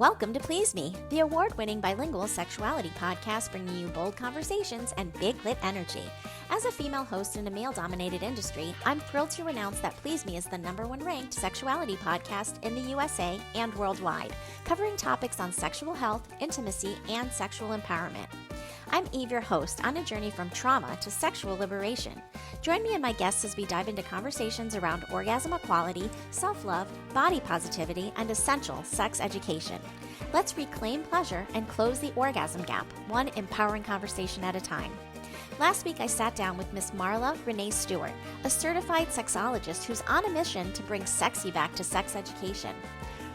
Welcome to Please Me, the award-winning bilingual sexuality podcast bringing you bold conversations and big lit energy. As a female host in a male-dominated industry, I'm thrilled to announce that Please Me is the #1 ranked sexuality podcast in the USA and worldwide, covering topics on sexual health, intimacy, and sexual empowerment. I'm Eve, your host, on a journey from trauma to sexual liberation. Join me and my guests as we dive into conversations around orgasm equality, self-love, body positivity, and essential sex education. Let's reclaim pleasure and close the orgasm gap, one empowering conversation at a time. Last week, I sat down with Miss Marla Renee Stewart, a certified sexologist who's on a mission to bring sexy back to sex education.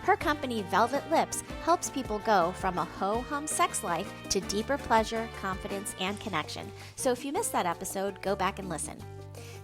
Her company, Velvet Lips, helps people go from a ho-hum sex life to deeper pleasure, confidence, and connection. So if you missed that episode, go back and listen.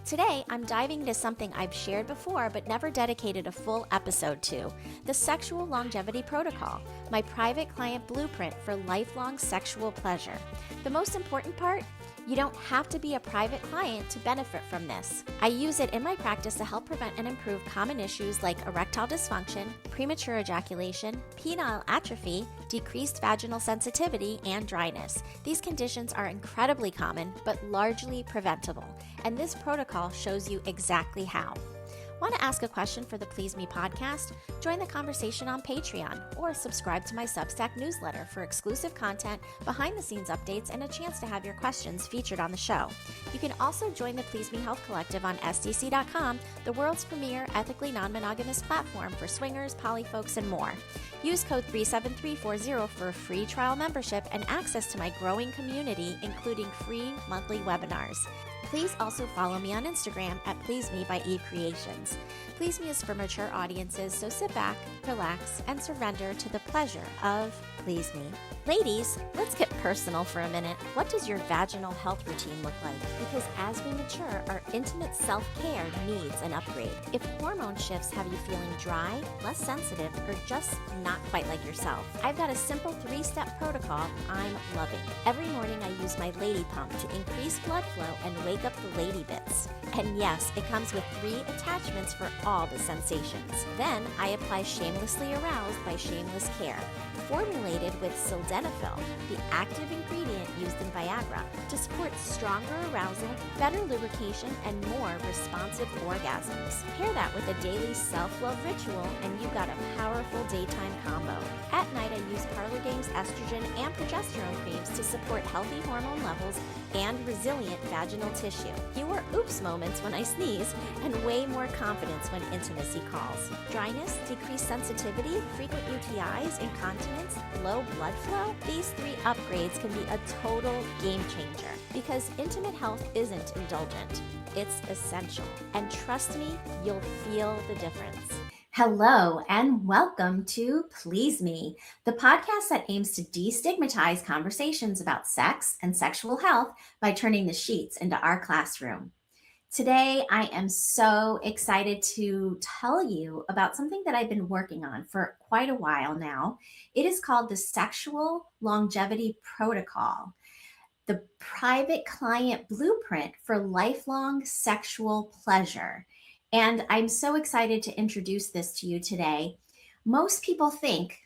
Today, I'm diving into something I've shared before but never dedicated a full episode to, the Sexual Longevity Protocol, my private client blueprint for lifelong sexual pleasure. The most important part? You don't have to be a private client to benefit from this. I use it in my practice to help prevent and improve common issues like erectile dysfunction, premature ejaculation, penile atrophy, decreased vaginal sensitivity, and dryness. These conditions are incredibly common but largely preventable, and this protocol shows you exactly how. Want to ask a question for the Please Me podcast? Join the conversation on Patreon or subscribe to my Substack newsletter for exclusive content, behind-the-scenes updates, and a chance to have your questions featured on the show. You can also join the Please Me Health Collective on SDC.com, the world's premier ethically non-monogamous platform for swingers, polyfolks, and more. Use code 37340 for a free trial membership and access to my growing community, including free monthly webinars. Please also follow me on Instagram at Please Me by Eve Creations. Please Me is for mature audiences, so sit back, relax, and surrender to the pleasure of Please Me. Ladies, let's get personal for a minute. What does your vaginal health routine look like? Because as we mature, our intimate self-care needs an upgrade. If hormone shifts have you feeling dry, less sensitive, or just not quite like yourself, I've got a simple 3-step protocol I'm loving. Every morning I use my lady pump to increase blood flow and wake up the lady bits. And yes, it comes with 3 attachments for all the sensations. Then I apply Shamelessly Aroused by Shameless Care, formulated with sildenafil, the active ingredient used in Viagra, to support stronger arousal, better lubrication, and more responsive orgasms. Pair that with a daily self-love ritual, and you've got a powerful daytime combo. At night, I use Parlor Game's estrogen and progesterone creams to support healthy hormone levels and resilient vaginal tissue. Fewer oops moments when I sneeze, and way more confidence when intimacy calls. Dryness, decreased sensitivity, frequent UTIs, incontinence, low blood flow? These 3 upgrades can be a total game changer because intimate health isn't indulgent. It's essential. And trust me, you'll feel the difference. Hello, and welcome to Please Me, the podcast that aims to destigmatize conversations about sex and sexual health by turning the sheets into our classroom. Today, I am so excited to tell you about something that I've been working on for quite a while now. It is called the Sexual Longevity Protocol, the private client blueprint for lifelong sexual pleasure. And I'm so excited to introduce this to you today. Most people think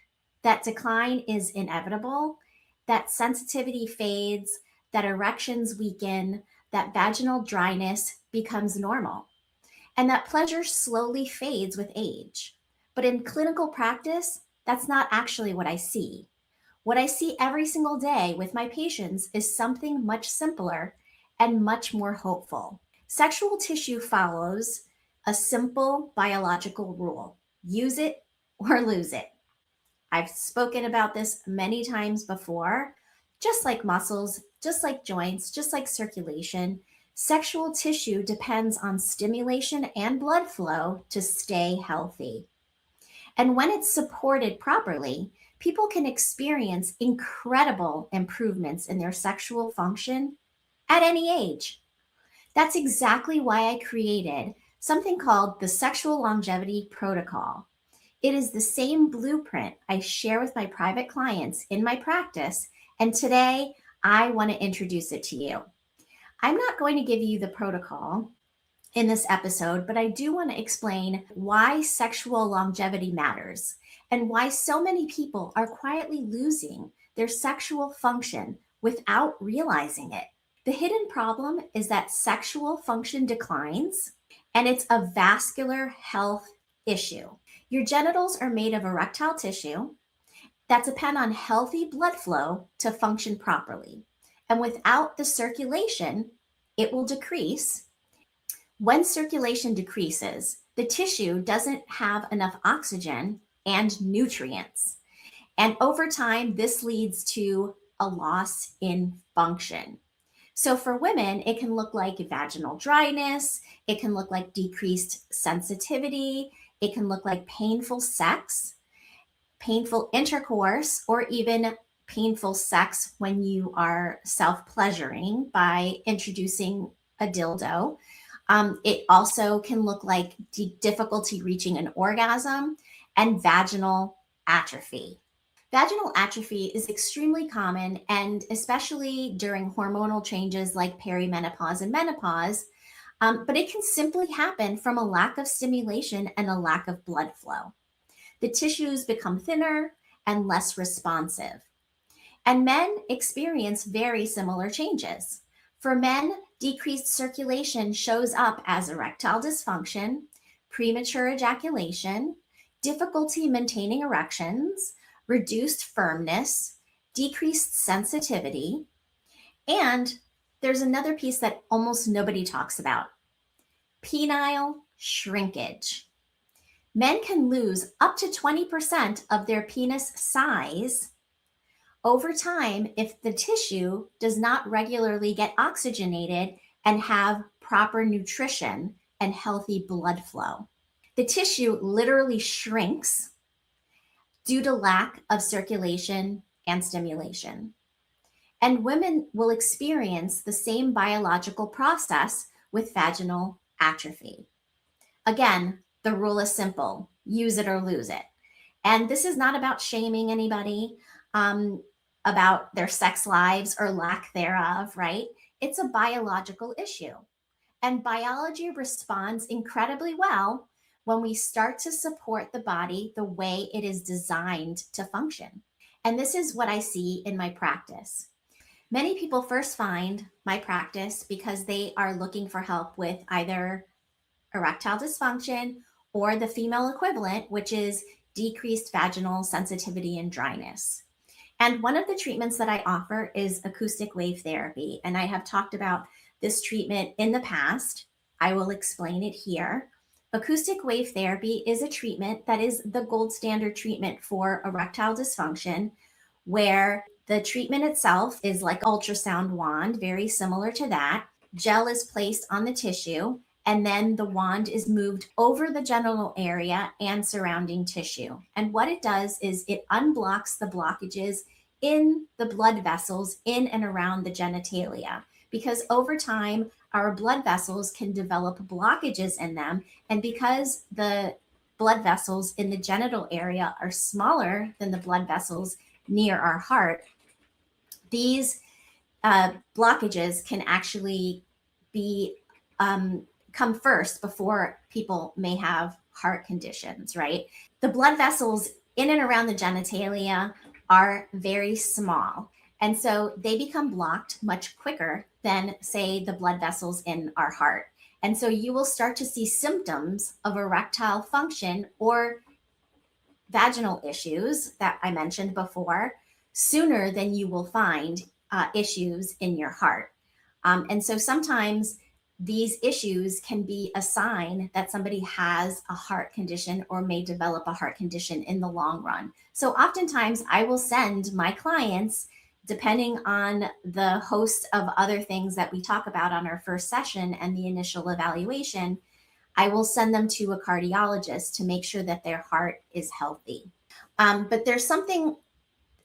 that decline is inevitable, that sensitivity fades, that erections weaken, that vaginal dryness becomes normal, and that pleasure slowly fades with age. But in clinical practice, that's not actually what I see. What I see every single day with my patients is something much simpler and much more hopeful. Sexual tissue follows a simple biological rule: use it or lose it. I've spoken about this many times before. Just like muscles, just like joints, just like circulation, sexual tissue depends on stimulation and blood flow to stay healthy. And when it's supported properly, people can experience incredible improvements in their sexual function at any age. That's exactly why I created something called the Sexual Longevity Protocol. It is the same blueprint I share with my private clients in my practice, and today I want to introduce it to you. I'm not going to give you the protocol in this episode, but I do want to explain why sexual longevity matters and why so many people are quietly losing their sexual function without realizing it. The hidden problem is that sexual function declines, and it's a vascular health issue. Your genitals are made of erectile tissue that depend on healthy blood flow to function properly. And without the circulation, it will decrease. When circulation decreases, the tissue doesn't have enough oxygen and nutrients. And over time, this leads to a loss in function. So for women, it can look like vaginal dryness, it can look like decreased sensitivity, it can look like painful sex, painful intercourse, or even painful sex when you are self pleasuring by introducing a dildo. It also can look like difficulty reaching an orgasm and vaginal atrophy. Vaginal atrophy is extremely common, and especially during hormonal changes like perimenopause and menopause, but it can simply happen from a lack of stimulation and a lack of blood flow. The tissues become thinner and less responsive. And men experience very similar changes. For men, decreased circulation shows up as erectile dysfunction, premature ejaculation, difficulty maintaining erections, reduced firmness, decreased sensitivity, and there's another piece that almost nobody talks about: penile shrinkage. Men can lose up to 20% of their penis size over time if the tissue does not regularly get oxygenated and have proper nutrition and healthy blood flow. The tissue literally shrinks due to lack of circulation and stimulation. And women will experience the same biological process with vaginal atrophy. Again, the rule is simple: use it or lose it. And this is not about shaming anybody about their sex lives or lack thereof, right? It's a biological issue. And biology responds incredibly well when we start to support the body the way it is designed to function. And this is what I see in my practice. Many people first find my practice because they are looking for help with either erectile dysfunction or the female equivalent, which is decreased vaginal sensitivity and dryness. And one of the treatments that I offer is acoustic wave therapy. And I have talked about this treatment in the past. I will explain it here. Acoustic wave therapy is a treatment that is the gold standard treatment for erectile dysfunction, where the treatment itself is like ultrasound wand, very similar to that. Gel is placed on the tissue, and then the wand is moved over the genital area and surrounding tissue. And what it does is it unblocks the blockages in the blood vessels in and around the genitalia, because over time, our blood vessels can develop blockages in them. And because the blood vessels in the genital area are smaller than the blood vessels near our heart, these blockages can actually be come first before people may have heart conditions, right? The blood vessels in and around the genitalia are very small. And so they become blocked much quicker than, say, the blood vessels in our heart. And so you will start to see symptoms of erectile function or vaginal issues that I mentioned before sooner than you will find issues in your heart. And so sometimes these issues can be a sign that somebody has a heart condition or may develop a heart condition in the long run. So oftentimes I will send my clients, depending on the host of other things that we talk about on our first session and the initial evaluation, I will send them to a cardiologist to make sure that their heart is healthy. But there's something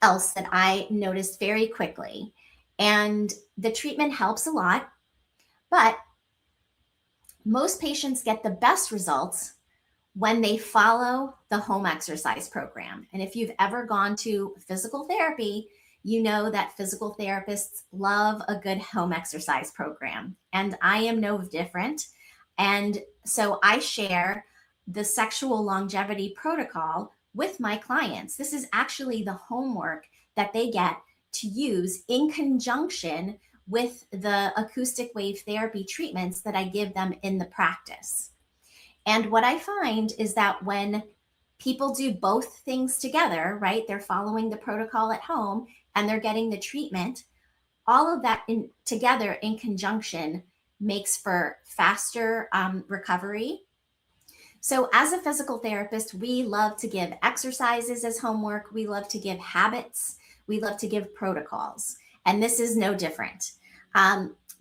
else that I noticed very quickly, and the treatment helps a lot, but most patients get the best results when they follow the home exercise program. And if you've ever gone to physical therapy, you know that physical therapists love a good home exercise program. And I am no different. And so I share the sexual longevity protocol with my clients. This is actually the homework that they get to use in conjunction with the acoustic wave therapy treatments that I give them in the practice. And what I find is that when people do both things together, right? They're following the protocol at home and they're getting the treatment. All of that together in conjunction makes for faster recovery. So, as a physical therapist, we love to give exercises as homework. We love to give habits. We love to give protocols. And this is no different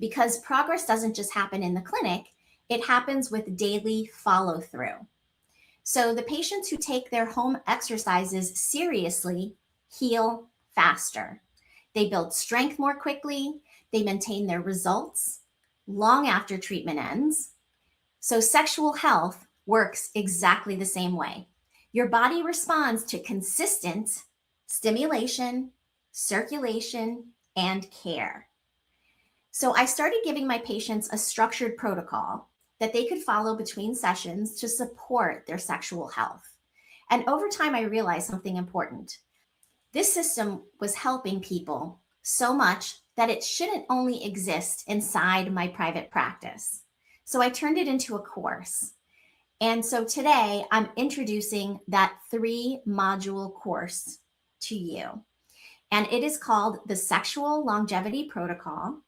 because progress doesn't just happen in the clinic, it happens with daily follow through. So, the patients who take their home exercises seriously heal faster. They build strength more quickly. They maintain their results long after treatment ends. So, sexual health works exactly the same way. Your body responds to consistent stimulation, circulation, and care. So, I started giving my patients a structured protocol that they could follow between sessions to support their sexual health. And over time, I realized something important. This system was helping people so much that it shouldn't only exist inside my private practice. So I turned it into a course. And so today I'm introducing that 3-module course to you. And it is called the Sexual Longevity Protocol.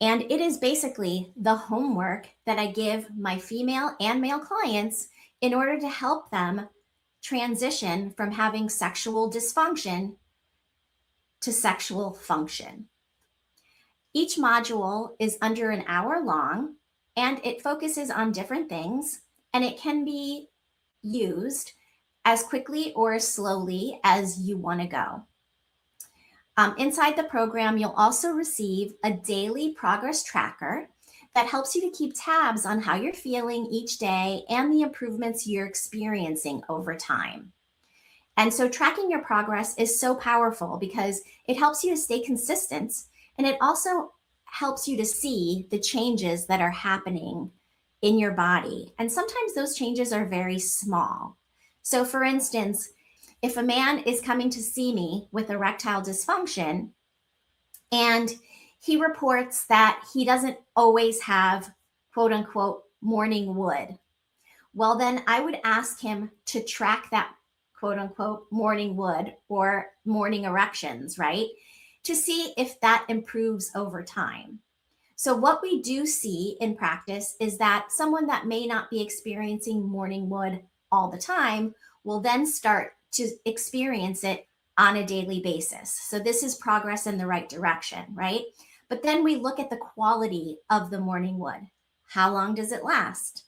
And it is basically the homework that I give my female and male clients in order to help them transition from having sexual dysfunction to sexual function. Each module is under an hour long and it focuses on different things, and it can be used as quickly or as slowly as you want to go. Inside the program, you'll also receive a daily progress tracker that helps you to keep tabs on how you're feeling each day and the improvements you're experiencing over time. And so tracking your progress is so powerful because it helps you to stay consistent, and it also helps you to see the changes that are happening in your body. And sometimes those changes are very small. So for instance, if a man is coming to see me with erectile dysfunction and he reports that he doesn't always have quote unquote morning wood, well, then I would ask him to track that quote unquote morning wood or morning erections, right? To see if that improves over time. So, what we do see in practice is that someone that may not be experiencing morning wood all the time will then start to experience it on a daily basis. So this is progress in the right direction, right? But then we look at the quality of the morning wood. How long does it last?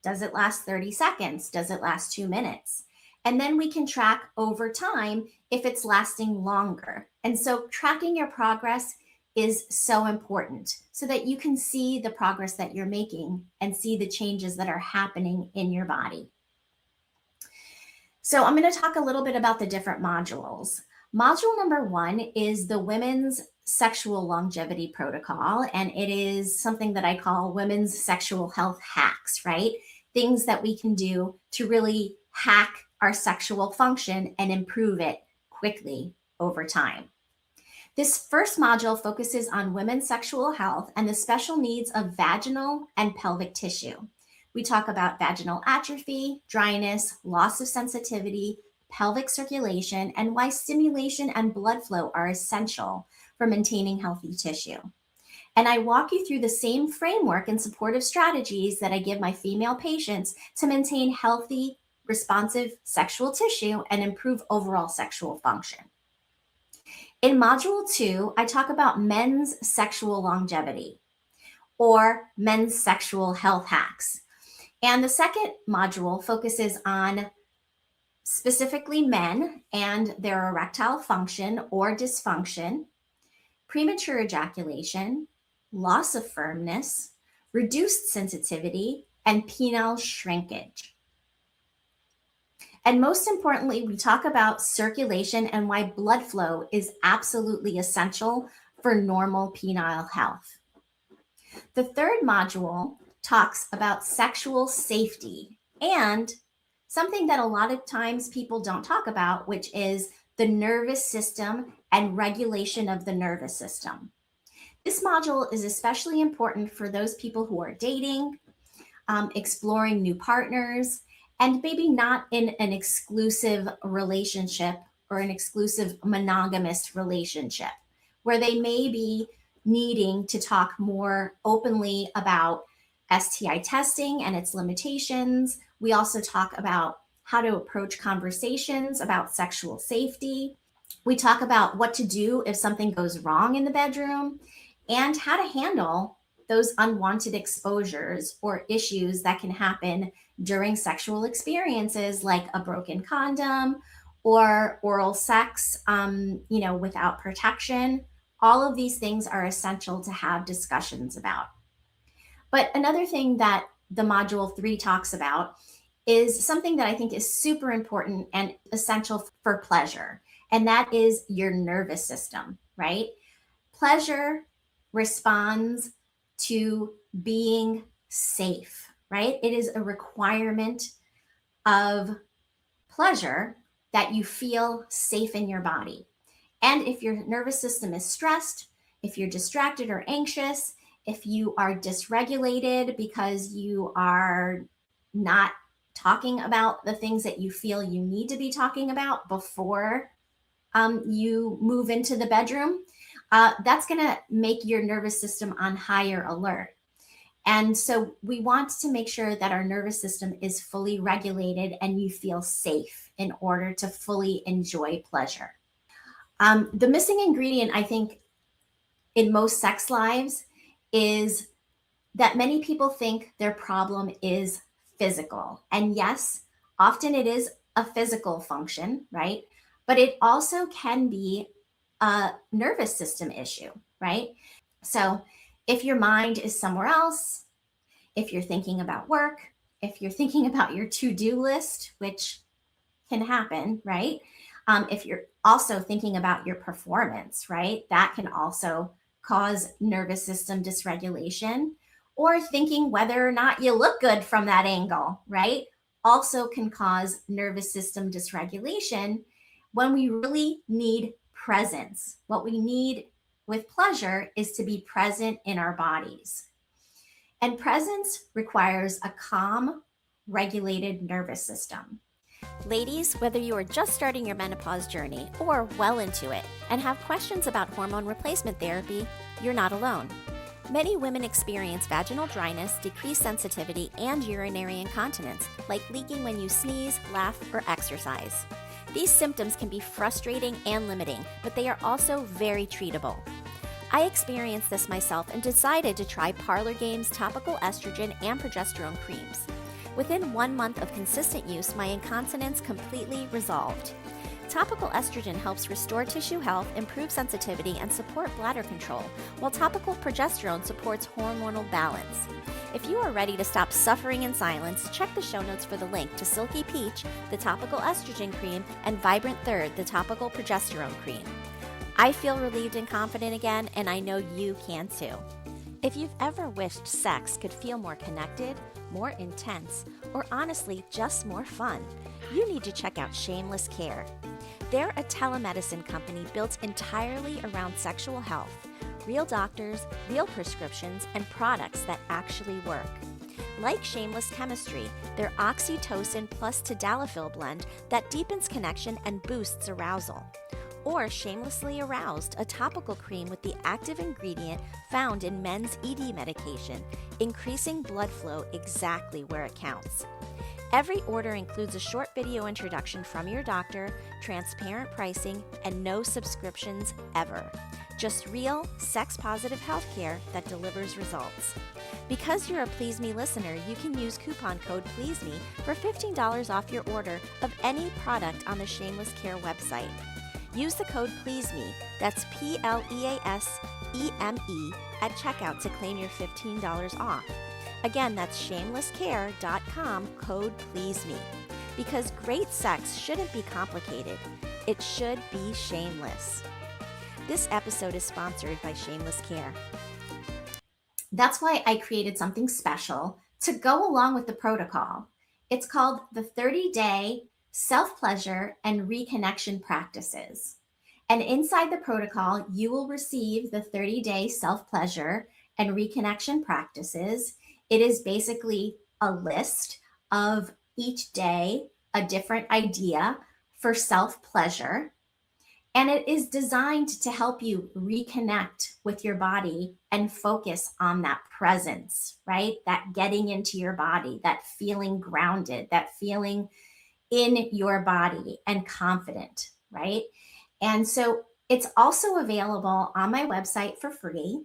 Does it last 30 seconds? Does it last 2 minutes? And then we can track over time if it's lasting longer. And so tracking your progress is so important so that you can see the progress that you're making and see the changes that are happening in your body. So I'm going to talk a little bit about the different modules. Module number 1 is the Women's Sexual Longevity Protocol, and it is something that I call Women's Sexual Health Hacks, right? Things that we can do to really hack our sexual function and improve it quickly over time. This first module focuses on women's sexual health and the special needs of vaginal and pelvic tissue. We talk about vaginal atrophy, dryness, loss of sensitivity, pelvic circulation, and why stimulation and blood flow are essential for maintaining healthy tissue. And I walk you through the same framework and supportive strategies that I give my female patients to maintain healthy, responsive sexual tissue and improve overall sexual function. In Module 2, I talk about men's sexual longevity or men's sexual health hacks. And the second module focuses on specifically men and their erectile function or dysfunction, premature ejaculation, loss of firmness, reduced sensitivity, and penile shrinkage. And most importantly, we talk about circulation and why blood flow is absolutely essential for normal penile health. The third module talks about sexual safety and something that a lot of times people don't talk about, which is the nervous system and regulation of the nervous system. This module is especially important for those people who are dating, exploring new partners, and maybe not in an exclusive relationship or an exclusive monogamous relationship, where they may be needing to talk more openly about STI testing and its limitations. We also talk about how to approach conversations about sexual safety. We talk about what to do if something goes wrong in the bedroom and how to handle those unwanted exposures or issues that can happen during sexual experiences, like a broken condom or oral sex, without protection. All of these things are essential to have discussions about. But another thing that the module 3 talks about is something that I think is super important and essential for pleasure, and that is your nervous system, right? Pleasure responds to being safe, right? It is a requirement of pleasure that you feel safe in your body. And if your nervous system is stressed, if you're distracted or anxious, if you are dysregulated because you are not talking about the things that you feel you need to be talking about before you move into the bedroom, that's going to make your nervous system on higher alert. And so we want to make sure that our nervous system is fully regulated and you feel safe in order to fully enjoy pleasure. The missing ingredient, I think, in most sex lives is that many people think their problem is physical. And yes, often it is a physical function, right? But it also can be a nervous system issue, right? So if your mind is somewhere else, if you're thinking about work, if you're thinking about your to-do list, which can happen, right? If you're also thinking about your performance, right? That can also cause nervous system dysregulation, or thinking whether or not you look good from that angle, right? Also can cause nervous system dysregulation when we really need presence. What we need with pleasure is to be present in our bodies. And presence requires a calm, regulated nervous system. Ladies, whether you are just starting your menopause journey or well into it and have questions about hormone replacement therapy, you're not alone. Many women experience vaginal dryness, decreased sensitivity, and urinary incontinence, like leaking when you sneeze, laugh, or exercise. These symptoms can be frustrating and limiting, but they are also very treatable. I experienced this myself and decided to try Parlor Game's topical estrogen and progesterone creams. Within 1 month of consistent use, my incontinence completely resolved. Topical estrogen helps restore tissue health, improve sensitivity, and support bladder control, while topical progesterone supports hormonal balance. If you are ready to stop suffering in silence, check the show notes for the link to Silky Peach, the topical estrogen cream, and Vibrant Third, the topical progesterone cream. I feel relieved and confident again, and I know you can too. If you've ever wished sex could feel more connected, more intense, or honestly just more fun, you need to check out Shameless Care. They're a telemedicine company built entirely around sexual health, real doctors, real prescriptions, and products that actually work. Like Shameless Chemistry, their oxytocin plus tadalafil blend that deepens connection and boosts arousal. Or Shamelessly Aroused, a topical cream with the active ingredient found in men's ED medication, increasing blood flow exactly where it counts. Every order includes a short video introduction from your doctor, transparent pricing, and no subscriptions ever. Just real, sex-positive healthcare that delivers results. Because you're a Please Me listener, you can use coupon code PLEASEME for $15 off your order of any product on the Shameless Care website. Use the code PLEASEME, that's PLEASEME, at checkout to claim your $15 off. Again, that's shamelesscare.com, code PLEASEME. Because great sex shouldn't be complicated. It should be shameless. This episode is sponsored by Shameless Care. That's why I created something special to go along with the protocol. It's called the 30-day self-pleasure and reconnection practices. And inside the protocol, you will receive the 30-day self-pleasure and reconnection practices. It is basically a list of each day a different idea for self-pleasure. And it is designed to help you reconnect with your body and focus on that presence, right? That getting into your body, that feeling grounded, that feeling in your body and confident, right? And so it's also available on my website for free.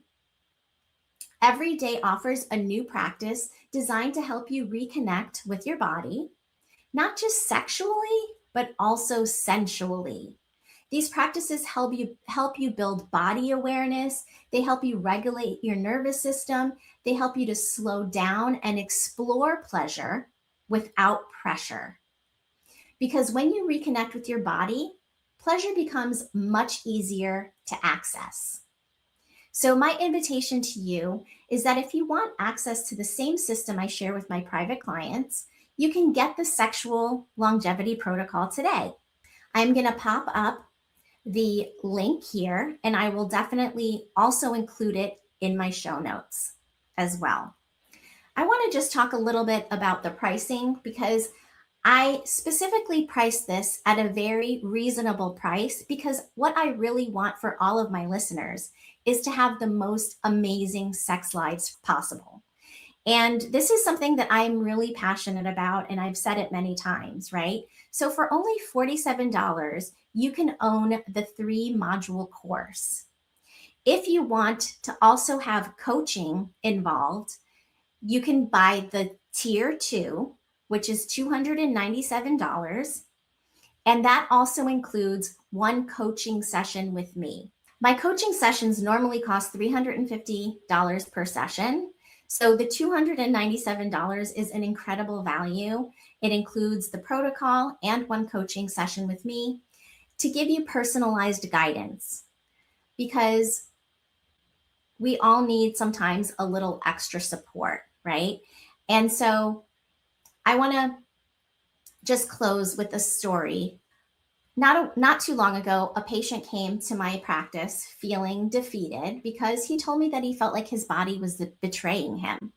Every day offers a new practice designed to help you reconnect with your body, not just sexually, but also sensually. These practices help you build body awareness. They help you regulate your nervous system. They help you to slow down and explore pleasure without pressure. Because when you reconnect with your body, pleasure becomes much easier to access. So, my invitation to you is that if you want access to the same system I share with my private clients, you can get the sexual longevity protocol today. I'm going to pop up the link here, and I will definitely also include it in my show notes as well. I want to just talk a little bit about the pricing because I specifically priced this at a very reasonable price because what I really want for all of my listeners is to have the most amazing sex lives possible. And this is something that I'm really passionate about, and I've said it many times, right? So for only $47, you can own the 3-module course. If you want to also have coaching involved, you can buy the tier 2, which is $297. And that also includes one coaching session with me. My coaching sessions normally cost $350 per session. So the $297 is an incredible value. It includes the protocol and one coaching session with me to give you personalized guidance, because we all need sometimes a little extra support, right? And so I want to just close with a story. Not too long ago, a patient came to my practice feeling defeated because he told me that he felt like his body was betraying him.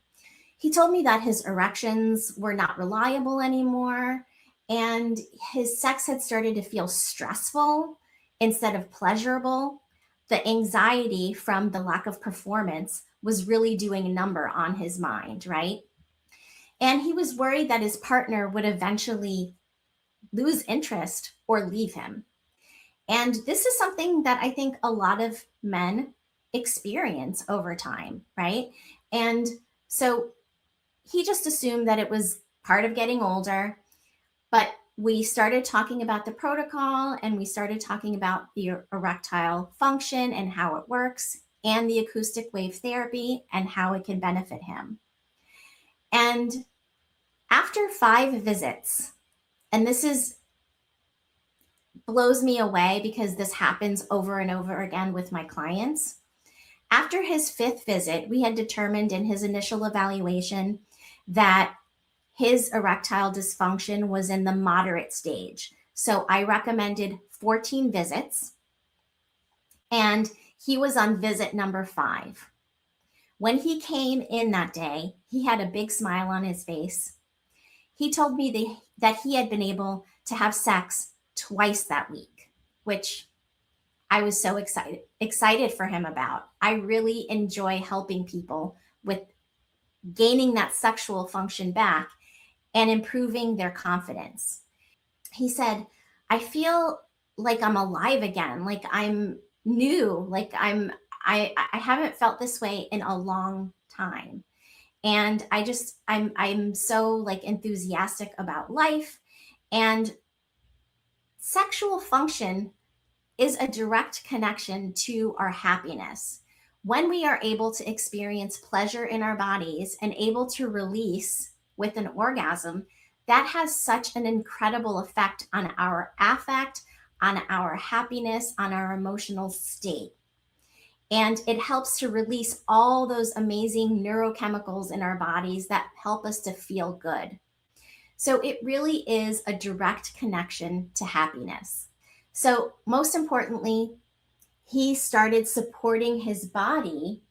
He told me that his erections were not reliable anymore, and his sex had started to feel stressful instead of pleasurable. The anxiety from the lack of performance was really doing a number on his mind, right? And he was worried that his partner would eventually lose interest or leave him. And this is something that I think a lot of men experience over time, right? And so he just assumed that it was part of getting older. But we started talking about the protocol, and we started talking about the erectile function and how it works, and the acoustic wave therapy and how it can benefit him. And after 5 visits, and this blows me away because this happens over and over again with my clients. After his 5th visit, we had determined in his initial evaluation that his erectile dysfunction was in the moderate stage. So I recommended 14 visits, and he was on visit number 5. When he came in that day, he had a big smile on his face. He told me that he had been able to have sex twice that week, which I was so excited for him about. I really enjoy helping people with gaining that sexual function back and improving their confidence. He said, I feel like I'm alive again, like I'm new, like I haven't felt this way in a long time. And I'm so like enthusiastic about life. And sexual function is a direct connection to our happiness. When we are able to experience pleasure in our bodies and able to release with an orgasm, that has such an incredible effect on our affect, on our happiness, on our emotional state. And it helps to release all those amazing neurochemicals in our bodies that help us to feel good. So it really is a direct connection to happiness. So most importantly, he started supporting his body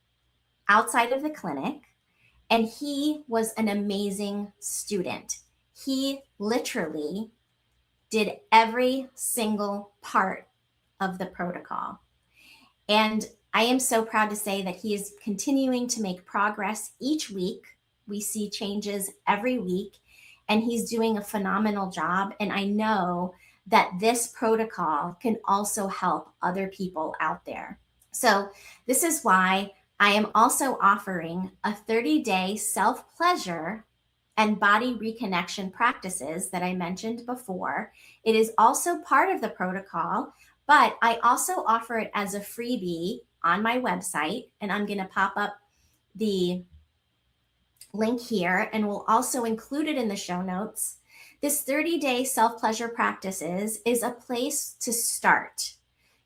outside of the clinic, and he was an amazing student. He literally did every single part of the protocol. And I am so proud to say that he is continuing to make progress each week. We see changes every week, and he's doing a phenomenal job. And I know that this protocol can also help other people out there. So, this is why I am also offering a 30-day self pleasure and body reconnection practices that I mentioned before. It is also part of the protocol, but I also offer it as a freebie on my website, and I'm going to pop up the link here, and we'll also include it in the show notes. This 30-day self-pleasure practices is a place to start.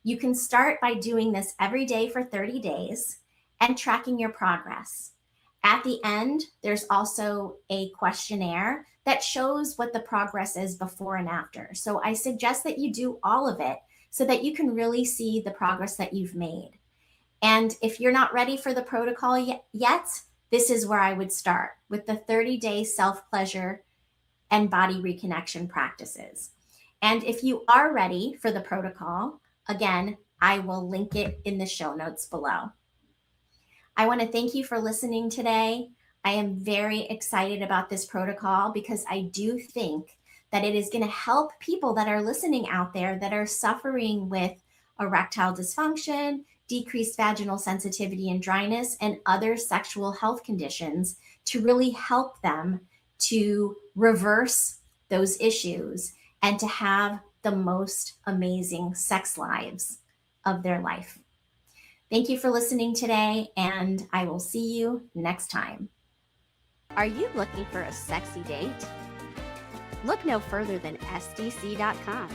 You can start by doing this every day for 30 days and tracking your progress. At the end, there's also a questionnaire that shows what the progress is before and after. So I suggest that you do all of it so that you can really see the progress that you've made. And if you're not ready for the protocol yet, this is where I would start with the 30-day self-pleasure and body reconnection practices. And if you are ready for the protocol, again, I will link it in the show notes below. I want to thank you for listening today. I am very excited about this protocol because I do think that it is going to help people that are listening out there that are suffering with erectile dysfunction, decreased vaginal sensitivity and dryness, and other sexual health conditions to really help them to reverse those issues and to have the most amazing sex lives of their life. Thank you for listening today, and I will see you next time. Are you looking for a sexy date? Look no further than SDC.com.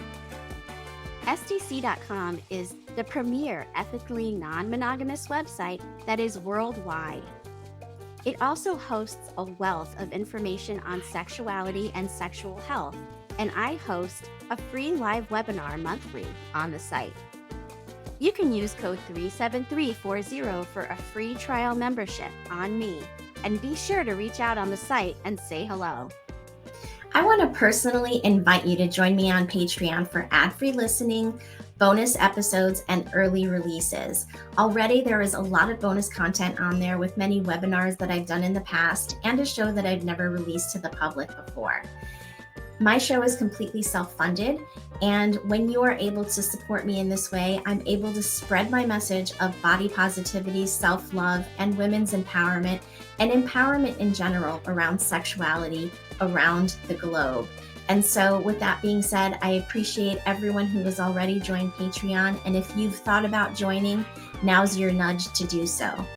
SDC.com is the premier ethically non-monogamous website that is worldwide. It also hosts a wealth of information on sexuality and sexual health, and I host a free live webinar monthly on the site. You can use code 37340 for a free trial membership on me, and be sure to reach out on the site and say hello. I want to personally invite you to join me on Patreon for ad-free listening, bonus episodes, and early releases. Already there is a lot of bonus content on there with many webinars that I've done in the past and a show that I've never released to the public before. My show is completely self-funded, and when you are able to support me in this way, I'm able to spread my message of body positivity, self-love, and women's empowerment, and empowerment in general around sexuality around the globe. And so with that being said, I appreciate everyone who has already joined Patreon, and if you've thought about joining, now's your nudge to do so.